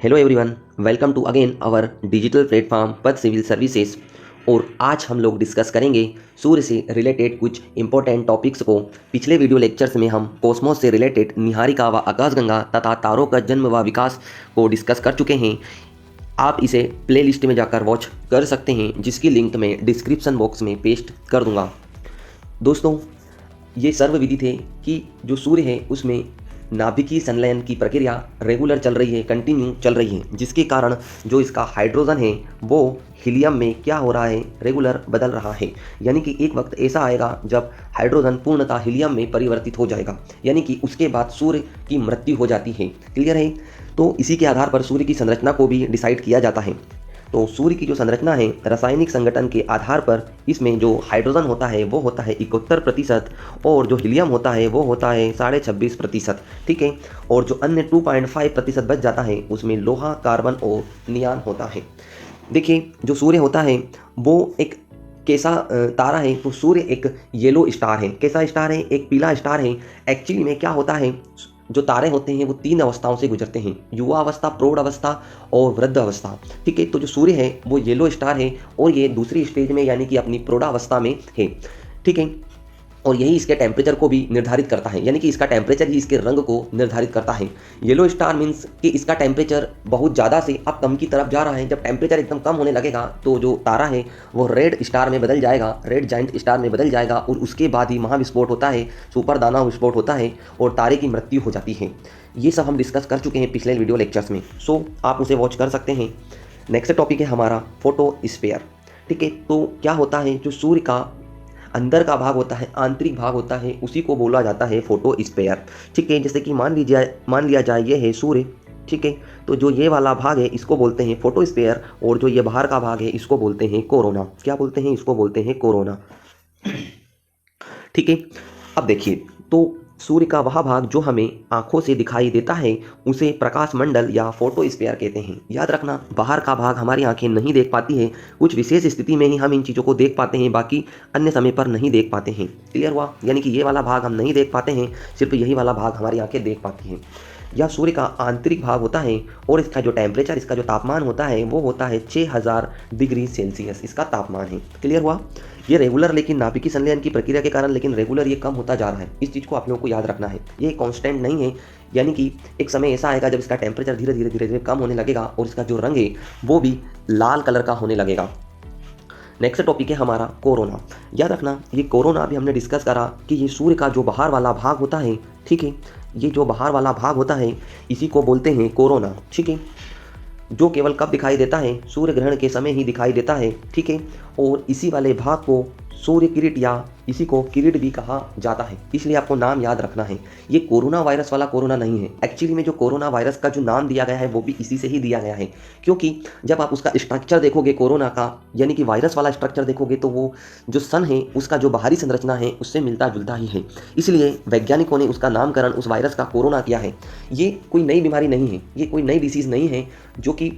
Hello everyone, welcome to again our digital platform पद civil services. और आज हम लोग डिस्कस करेंगे सूर्य से रिलेटेड कुछ इंपॉर्टेंट टॉपिक्स को। पिछले वीडियो लेक्चर्स में हम कॉस्मोस से रिलेटेड निहारिका व आकाशगंगा तथा तारों का जन्म व विकास को डिस्कस कर चुके हैं। आप इसे प्ले लिस्ट में जाकर वॉच कर सकते हैं, जिसकी लिंक मैं डिस्क्रिप्शन बॉक्स में पेस्ट कर दूंगा। दोस्तों, ये सर्व विधि थे कि जो सूर्य है उसमें नाभिकीय संलयन की प्रक्रिया रेगुलर चल रही है, कंटिन्यू चल रही है, जिसके कारण जो इसका हाइड्रोजन है वो हीलियम में क्या हो रहा है, रेगुलर बदल रहा है। यानी कि एक वक्त ऐसा आएगा जब हाइड्रोजन पूर्णतः हीलियम में परिवर्तित हो जाएगा, यानी कि उसके बाद सूर्य की मृत्यु हो जाती है। क्लियर है? तो इसी के आधार पर सूर्य की संरचना को भी डिसाइड किया जाता है। तो सूर्य की जो संरचना है, रासायनिक संगठन के आधार पर इसमें जो हाइड्रोजन होता है वो होता है 71% और जो हीलियम होता है वो होता है 26.5%। ठीक है, और जो अन्य 2.5% बच जाता है उसमें लोहा, कार्बन और नियान होता है। देखिए, जो सूर्य होता है वो एक कैसा तारा है, तो सूर्य एक येलो स्टार है। कैसा स्टार है? एक पीला स्टार है। एक्चुअली में क्या होता है, जो तारे होते हैं वो 3 अवस्थाओं से गुजरते हैं, युवा अवस्था, प्रौढ़ अवस्था और वृद्ध अवस्था। ठीक है, तो जो सूर्य है वो येलो स्टार है और ये दूसरी स्टेज में यानी कि अपनी प्रौढ़ावस्था में है। ठीक है, और यही इसके टेम्परेचर को भी निर्धारित करता है, यानी कि इसका टेम्परेचर ही इसके रंग को निर्धारित करता है। येलो स्टार मीन्स कि इसका टेम्परेचर बहुत ज़्यादा से अब कम की तरफ जा रहा है। जब टेम्परेचर एकदम कम होने लगेगा तो जो तारा है वो रेड स्टार में बदल जाएगा, रेड जाइंट स्टार में बदल जाएगा, और उसके बाद ही महाविस्फोट होता है, सुपर दाना विस्फोट होता है और तारे की मृत्यु हो जाती है। ये सब हम डिस्कस कर चुके हैं पिछले वीडियो लेक्चर्स में, सो आप उसे वॉच कर सकते हैं। नेक्स्ट टॉपिक है हमारा फोटोस्फीयर। ठीक है, तो क्या होता है, जो सूर्य का अंदर का भाग होता है, आंतरिक भाग होता है, उसी को बोला जाता है फोटोस्फीयर। ठीक है, जैसे कि मान लिया जाए ये है सूर्य। ठीक है, तो जो ये वाला भाग है इसको बोलते हैं फोटोस्फीयर, और जो ये बाहर का भाग है इसको बोलते हैं कोरोना। क्या बोलते हैं? इसको बोलते हैं कोरोना। ठीक है, अब देखिए, तो सूर्य का वह भाग जो हमें आंखों से दिखाई देता है उसे प्रकाश मंडल या फोटोस्फीयर कहते हैं। याद रखना, बाहर का भाग हमारी आंखें नहीं देख पाती है, कुछ विशेष स्थिति में ही हम इन चीज़ों को देख पाते हैं, बाकी अन्य समय पर नहीं देख पाते हैं। क्लियर हुआ? यानी कि ये वाला भाग हम नहीं देख पाते हैं, सिर्फ यही वाला भाग हमारी आंखें देख पाती हैं। या सूर्य का आंतरिक भाग होता है और इसका जो टेम्परेचर, इसका जो तापमान होता है वो होता है 6000 डिग्री सेल्सियस, इसका तापमान है। क्लियर हुआ? ये रेगुलर, लेकिन नाभिकीय संलयन की प्रक्रिया के कारण लेकिन रेगुलर ये कम होता जा रहा है। इस चीज़ को आप लोगों को याद रखना है, ये कांस्टेंट नहीं है। यानी कि एक समय ऐसा आएगा जब इसका टेम्परेचर धीरे धीरे धीरे धीरे कम होने लगेगा और इसका जो रंग है वो भी लाल कलर का होने लगेगा। नेक्स्ट टॉपिक है हमारा कोरोना। याद रखना, ये कोरोना भी हमने डिस्कस करा कि ये सूर्य का जो बाहर वाला भाग होता है, ठीक है, ये जो बाहर वाला भाग होता है इसी को बोलते हैं कोरोना। ठीक है, जो केवल कब दिखाई देता है? सूर्य ग्रहण के समय ही दिखाई देता है। ठीक है, और इसी वाले भाग को सूर्य किरीट या इसी को किरीट भी कहा जाता है, इसलिए आपको नाम याद रखना है। ये कोरोना वायरस वाला कोरोना नहीं है। एक्चुअली में जो कोरोना वायरस का जो नाम दिया गया है वो भी इसी से ही दिया गया है, क्योंकि जब आप उसका स्ट्रक्चर देखोगे कोरोना का, यानी कि वायरस वाला स्ट्रक्चर देखोगे, तो वो जो सन है उसका जो बाहरी संरचना है उससे मिलता जुलता ही है, इसलिए वैज्ञानिकों ने उसका नामकरण उस वायरस का कोरोना किया है। ये कोई नई बीमारी नहीं है, ये कोई नई डिसीज़ नहीं है, जो कि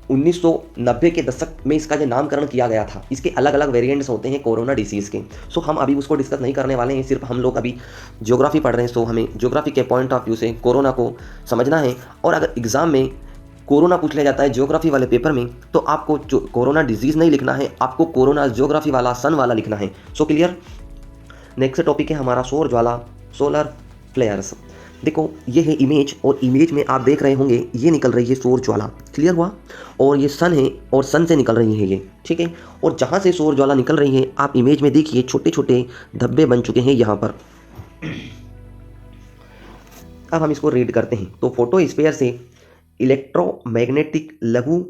1990 के दशक में इसका जो नामकरण किया गया था। इसके अलग अलग वेरिएंट्स होते हैं कोरोना डिसीज़ के, सो हम अभी उसको डिस्कस नहीं करने वाले हैं। सिर्फ हम लोग अभी ज्योग्राफी पढ़ रहे हैं, सो हमें ज्योग्राफी के पॉइंट ऑफ व्यू से कोरोना को समझना है। और अगर एग्जाम में कोरोना पूछ लिया जाता है ज्योग्राफी वाले पेपर में, तो आपको जो कोरोना डिजीज़ नहीं लिखना है, आपको कोरोना ज्योग्राफी वाला, सन वाला लिखना है। So clear? नेक्स्ट टॉपिक है हमारा सौर ज्वाला, सोलर फ्लेयर्स। देखो, ये है इमेज, और इमेज में आप देख रहे होंगे ये निकल रही है सौर ज्वाला। क्लियर हुआ? और ये सन है और सन से निकल रही है ये। ठीक है, और जहाँ से सौर ज्वाला निकल रही है आप इमेज में देखिए छोटे छोटे धब्बे बन चुके हैं यहाँ पर। अब हम इसको रीड करते हैं। तो फोटोस्फीयर से इलेक्ट्रोमैग्नेटिक लघु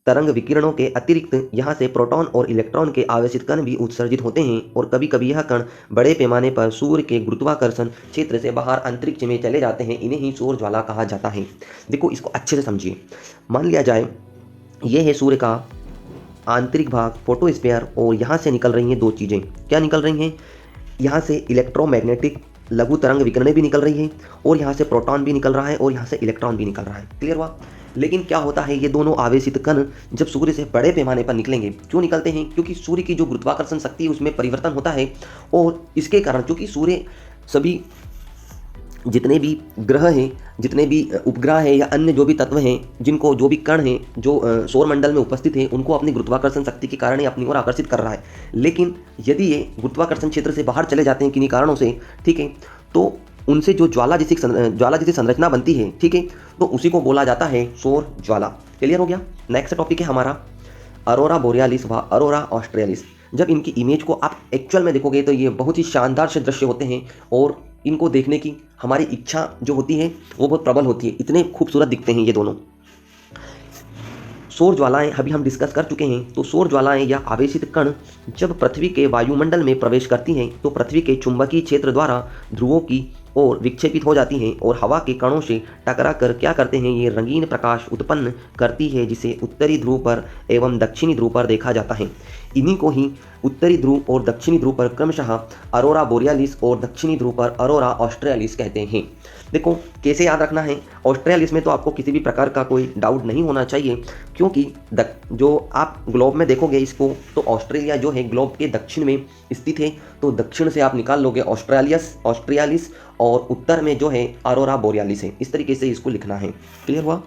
तरंग विकिरणों के अतिरिक्त यहाँ से प्रोटॉन और इलेक्ट्रॉन के आवेशित कण भी उत्सर्जित होते हैं, और कभी कभी यह कण बड़े पैमाने पर सूर्य के गुरुत्वाकर्षण क्षेत्र से बाहर अंतरिक्ष में चले जाते हैं। इन्हें ही सौर ज्वाला कहा जाता है। देखो, इसको अच्छे से समझिए। मान लिया जाए ये है सूर्य का आंतरिक भाग फोटोस्फीयर, और यहाँ से निकल रही हैं दो चीज़ें। क्या निकल रही हैं? यहाँ से इलेक्ट्रोमैग्नेटिक लघु तरंग विकिरणें भी निकल रही हैं, और यहाँ से प्रोटॉन भी निकल रहा है, और यहाँ से इलेक्ट्रॉन भी निकल रहा है। क्लियर हुआ? लेकिन क्या होता है, ये दोनों आवेशित कण जब सूर्य से बड़े पैमाने पर निकलेंगे, क्यों निकलते हैं? क्योंकि सूर्य की जो गुरुत्वाकर्षण शक्ति है उसमें परिवर्तन होता है, और इसके कारण, क्योंकि सूर्य सभी जितने भी ग्रह हैं, जितने भी उपग्रह हैं या अन्य जो भी तत्व हैं, जिनको जो भी कण हैं जो सौर मंडल में उपस्थित हैं, उनको अपनी गुरुत्वाकर्षण शक्ति के कारण ही अपनी ओर आकर्षित कर रहा है। लेकिन यदि ये गुरुत्वाकर्षण क्षेत्र से बाहर चले जाते हैं किन्हीं कारणों से, ठीक है, तो उनसे जो ज्वाला जैसी संरचना बनती है, ठीक है, तो उसी को बोला जाता है सौर ज्वाला। क्लियर हो गया। नेक्स्ट टॉपिक है हमारा अरोरा बोरियालिस व अरोरा ऑस्ट्रियालिस। जब इनकी इमेज को आप एक्चुअल में देखोगे तो ये बहुत ही शानदार से दृश्य होते हैं और इनको देखने की हमारी इच्छा जो होती है वो बहुत प्रबल होती है। इतने खूबसूरत दिखते हैं ये दोनों। सौर ज्वालाएं अभी हम डिस्कस कर चुके हैं। तो सौर ज्वालाएं या आवेशित कण जब पृथ्वी के वायुमंडल में प्रवेश करती हैं तो पृथ्वी के चुंबकीय क्षेत्र द्वारा ध्रुवों की ओर विक्षेपित हो जाती हैं और हवा के कणों से टकरा कर क्या करते हैं, ये रंगीन प्रकाश उत्पन्न करती है जिसे उत्तरी ध्रुव पर एवं दक्षिणी ध्रुव पर देखा जाता है। इन्हीं को ही उत्तरी ध्रुव और दक्षिणी ध्रुव पर क्रमशः अरोरा बोरियालिस और दक्षिणी ध्रुव पर अरोरा ऑस्ट्रियालिस कहते हैं। देखो कैसे याद रखना है। ऑस्ट्रियालिस में तो आपको किसी भी प्रकार का कोई डाउट नहीं होना चाहिए, क्योंकि जो आप ग्लोब में देखोगे इसको, तो ऑस्ट्रेलिया जो है ग्लोब के दक्षिण में स्थित है, तो दक्षिण से आप निकाल लोगे ऑस्ट्रियालिस और उत्तर में जो है अरोरा बोरियालिस है। इस तरीके से इसको लिखना है। क्लियर हुआ।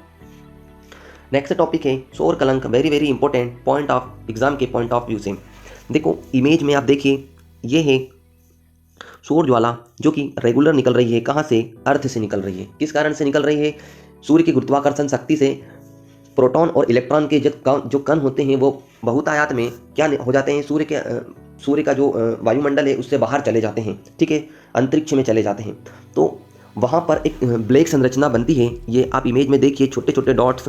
नेक्स्ट टॉपिक है सौर कलंक। Very very important point of exam के पॉइंट ऑफ व्यू से। देखो इमेज में आप देखिए, ये है सौर ज्वाला जो कि रेगुलर निकल रही है। कहाँ से? अर्थ से निकल रही है। किस कारण से निकल रही है? सूर्य की गुरुत्वाकर्षण शक्ति से प्रोटॉन और इलेक्ट्रॉन के जो कण होते हैं वो बहुतायत में क्या हो जाते हैं, सूर्य का जो वायुमंडल है उससे बाहर चले जाते हैं, ठीक है, अंतरिक्ष में चले जाते हैं। तो वहाँ पर एक ब्लैक संरचना बनती है। ये आप इमेज में देखिए, छोटे छोटे डॉट्स,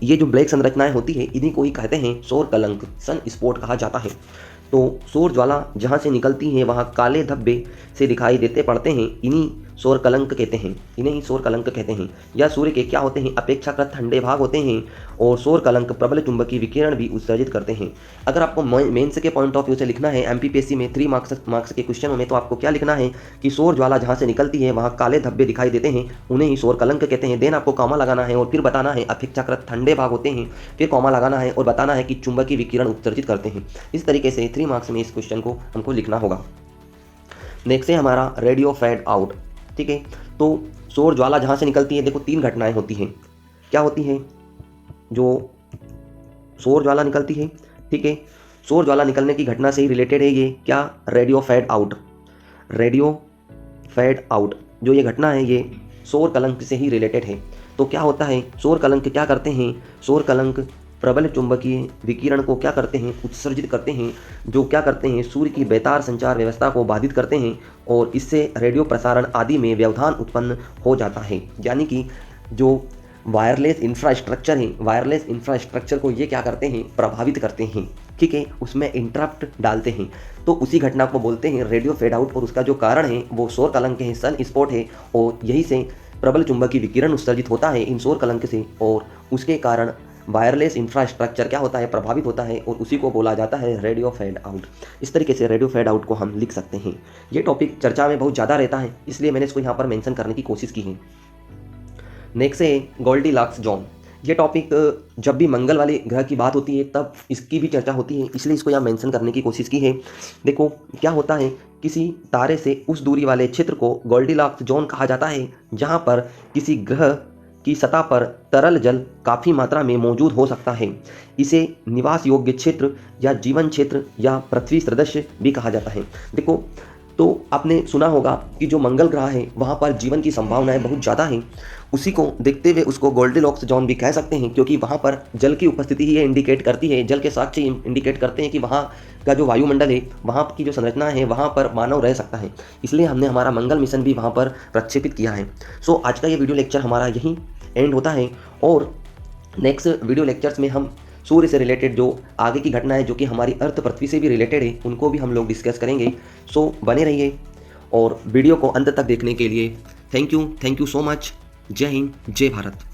ये जो ब्लैक संरचनाएं होती है इन्हीं को ही कहते हैं सौर कलंक, सन स्पॉट कहा जाता है। तो सौर ज्वाला जहाँ से निकलती है वहाँ काले धब्बे से दिखाई देते पड़ते हैं, इन्हीं सौर कलंक कहते हैं, इन्हें ही सौर कलंक कहते हैं। या सूर्य के क्या होते हैं, अपेक्षाकृत ठंडे भाग होते हैं और सौर कलंक प्रबल चुंबकीय विकिरण भी उत्सर्जित करते हैं। अगर आपको मेंस के पॉइंट ऑफ व्यू से लिखना है एमपीपीएससी में 3 मार्क्स के क्वेश्चनों में, तो आपको क्या लिखना है कि सौर ज्वाला जहाँ से निकलती है वहाँ काले धब्बे दिखाई देते हैं, उन्हें ही सौर कलंक कहते हैं। देन आपको कॉमा लगाना है और फिर बताना है अपेक्षाकृत ठंडे भाग होते हैं, फिर कॉमा लगाना है और बताना है कि चुंबकीय विकिरण उत्सर्जित करते हैं। इस तरीके से 3 मार्क्स में इस क्वेश्चन को हमको लिखना होगा। नेक्स्ट है हमारा रेडियो फेड आउट, ठीक है। तो सौर ज्वाला जहाँ से निकलती है, देखो 3 घटनाएं होती हैं। क्या होती हैं? जो सौर ज्वाला निकलती है, ठीक है, सौर ज्वाला निकलने की घटना से ही रिलेटेड है ये क्या? Radio fade out. Radio fade out जो ये घटना है ये सौर कलंक से ही रिलेटेड है। तो क्या होता है, सौर कलंक क्या करते हैं? सौर कलंक प्रबल चुंबकीय विकिरण को क्या करते हैं? उत्सर्जित करते हैं, जो क्या करते हैं? सूर्य की बेतार संचार व्यवस्था को बाधित करते हैं और इससे रेडियो प्रसारण आदि में व्यवधान उत्पन्न हो जाता है। यानी कि जो वायरलेस इंफ्रास्ट्रक्चर है, वायरलेस इंफ्रास्ट्रक्चर को ये क्या करते हैं? प्रभावित करते हैं, ठीक है, उसमें इंटरप्ट डालते हैं। तो उसी घटना को बोलते हैं रेडियो फेड आउट और उसका जो कारण है वो सौर कलंक है, सन स्पॉट है, और यही से प्रबल चुंबकीय विकिरण उत्सर्जित होता है इन सौर कलंक से और उसके कारण वायरलेस इंफ्रास्ट्रक्चर क्या होता है? प्रभावित होता है और उसी को बोला जाता है रेडियो फेड आउट। इस तरीके से रेडियो फेड आउट को हम लिख सकते हैं। ये टॉपिक चर्चा में बहुत ज़्यादा रहता है, इसलिए मैंने इसको यहाँ पर मेंशन करने की कोशिश की है। नेक्स्ट है गोल्डीलॉक्स जोन। ये टॉपिक जब भी मंगल वाले ग्रह की बात होती है तब इसकी भी चर्चा होती है, इसलिए इसको यहाँ मेंशन करने की कोशिश की है। देखो क्या होता है, किसी तारे से उस दूरी वाले क्षेत्र को गोल्डीलॉक्स जोन कहा जाता है जहाँ पर किसी ग्रह की सतह पर तरल जल काफ़ी मात्रा में मौजूद हो सकता है। इसे निवास योग्य क्षेत्र या जीवन क्षेत्र या पृथ्वी सदृश भी कहा जाता है। देखो तो आपने सुना होगा कि जो मंगल ग्रह है वहाँ पर जीवन की संभावनाएं बहुत ज़्यादा हैं। उसी को देखते हुए उसको गोल्डीलॉक्स जोन भी कह सकते हैं, क्योंकि वहाँ पर जल की उपस्थिति ही इंडिकेट करती है, जल के साक्ष्य इंडिकेट करते हैं कि वहाँ का जो वायुमंडल है, वहाँ की जो संरचना है, वहाँ पर मानव रह सकता है। इसलिए हमने हमारा मंगल मिशन भी वहाँ पर प्रक्षेपित किया है। सो आज का ये वीडियो लेक्चर हमारा यहीं एंड होता है और नेक्स्ट वीडियो लेक्चर्स में हम सूर्य से रिलेटेड जो आगे की घटना है जो कि हमारी अर्थ पृथ्वी से भी रिलेटेड है उनको भी हम लोग डिस्कस करेंगे। सो बने रहिए और वीडियो को अंत तक देखने के लिए थैंक यू सो मच। जय हिंद, जय भारत।